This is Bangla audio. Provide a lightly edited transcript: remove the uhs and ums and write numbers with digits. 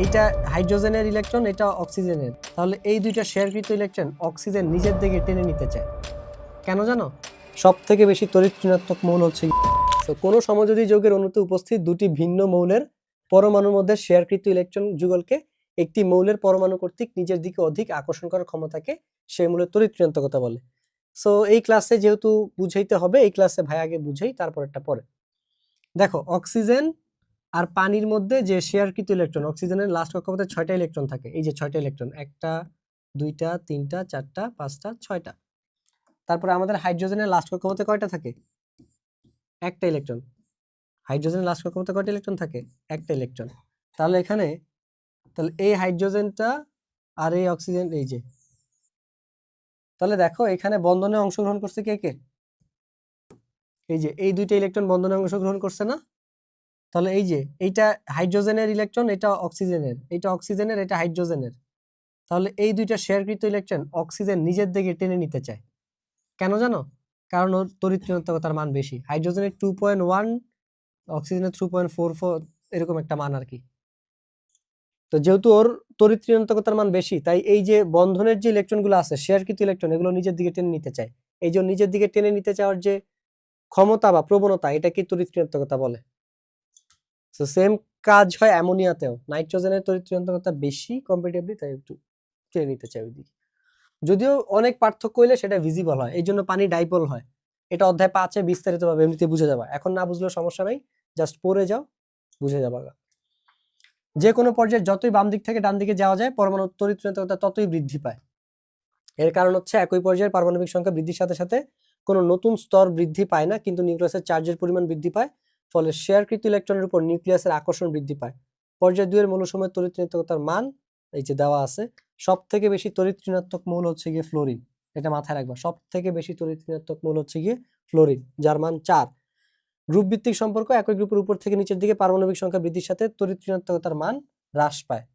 এইটা হাইড্রোজেনের ইলেকট্রন, এটা অক্সিজেনের, তাহলে এই দুইটা শেয়ারকৃত ইলেকট্রন অক্সিজেন নিজের দিকে টেনে নিতে চায়। কেন জানো? সব থেকে বেশি তড়িৎ ঋণাত্মক মৌল হচ্ছে। তো কোনো সমযোজী যৌগের অণুতে উপস্থিত দুটি ভিন্ন মৌলের পরমাণুর মধ্যে শেয়ারকৃত ইলেকট্রন যুগলকে একটি মৌলের পরমাণু কর্তৃক নিজের দিকে অধিক আকর্ষণ করার ক্ষমতাকে সেই মৌলের তড়িৎ ঋণাত্মকতা বলে। সো এই ক্লাসে যেহেতু বুঝাইতে হবে, এই ক্লাসে ভাই আগে বুঝাই, তারপর একটা পরে। দেখো, অক্সিজেন আর পানির মধ্যে যে শেয়ারকৃত ইলেকট্রন, অক্সিজেনের লাস্ট কক্ষপথে 6টা ইলেকট্রন থাকে। এই যে 6টা ইলেকট্রন, 1টা 2টা 3টা 4টা 5টা 6টা। তারপরে আমাদের হাইড্রোজেনের লাস্ট কক্ষপথে কয়টা থাকে? একটা ইলেকট্রন। হাইড্রোজেনের লাস্ট কক্ষপথে কয়টা ইলেকট্রন থাকে? একটা ইলেকট্রন। তাহলে এখানে এই হাইড্রোজেনটা আর এই অক্সিজেন, এই যে, তাহলে দেখো এখানে বন্ধনে অংশগ্রহণ করছে কে কে? এই যে এই দুইটা ইলেকট্রন বন্ধনে অংশগ্রহণ করছে না? তাহলে এই যে এইটা হাইড্রোজেনের ইলেকট্রন, এটা অক্সিজেনের, এটা অক্সিজেনের, এটা হাইড্রোজেনের। তাহলে এই দুইটা শেয়ারকৃত ইলেকট্রন অক্সিজেন নিজের দিকে টেনে নিতে চায়। কেন জানো? কারণ ওর তড়িৎ ঋণাত্মকতার মান বেশি। হাইড্রোজেনের 2.1, অক্সিজেনের 3.44, এরকম একটা মান আর কি। তো যেহেতু ওর তড়িৎ ঋণাত্মকতার মান বেশি, তাই এই যে বন্ধনের যে ইলেকট্রনগুলো আছে, শেয়ারকৃত ইলেকট্রন, এগুলো নিজের দিকে টেনে নিতে চায়। এই যে নিজের দিকে টেনে নিতে চাওয়ার যে ক্ষমতা বা প্রবণতা, এটাকে তড়িৎ ঋণাত্মকতা বলে। তো সেম কাজ হয় অ্যামোনিয়াতেও। নাইট্রোজেনের তড়িৎ ঋণাত্মকতা বেশি কম্পারেটিভলি, তাই একটু টেনে নিতে চায় ওইদিকে। যদিও অনেক পার্থক্য হইলে সেটা ভিজিবল হয়, এই জন্য পানি ডাইপোল হয়। এটা অধ্যায় 5-এ বিস্তারিতভাবে এমনিতে বুঝে যাবা। এখন না বুঝলেও সমস্যা নাই, জাস্ট পড়ে যাও, বুঝে যাবা। যে কোনো পর্যায়ে যতই বাম দিক থেকে ডান দিকে যাওয়া যায়, পরমাণুর তড়িৎ ঋণাত্মকতা ততই বৃদ্ধি পায়। এর কারণ হচ্ছে একই পর্যায়ের পারমাণবিক সংখ্যা বৃদ্ধির সাথে সাথে কোনো নতুন স্তর বৃদ্ধি পায় না, কিন্তু নিউক্লিয়াসের চার্জের পরিমাণ বৃদ্ধি পায়। ফলে শেয়ারকৃত ইলেকট্রনের উপর নিউক্লিয়াসের আকর্ষণ বৃদ্ধি পায়। পর্যায় 2 এর মৌলসমূহের তড়িৎ ঋণাত্মকতার মান এই যে দেওয়া আছে। সব থেকে বেশি তড়িৎ ঋণাত্মক মৌল হচ্ছে গিয়ে ফ্লোরিন। এটা মাথায় রাখবা, সব থেকে বেশি তড়িৎ ঋণাত্মক মৌল হচ্ছে গিয়ে ফ্লোরিন, যার মান 4। গ্রুপ ভিত্তিক সম্পর্ক, একই গ্রুপের উপর থেকে নিচের দিকে পারমাণবিক সংখ্যা বৃদ্ধির সাথে তড়িৎ ঋণাত্মকতার মান হ্রাস পায়।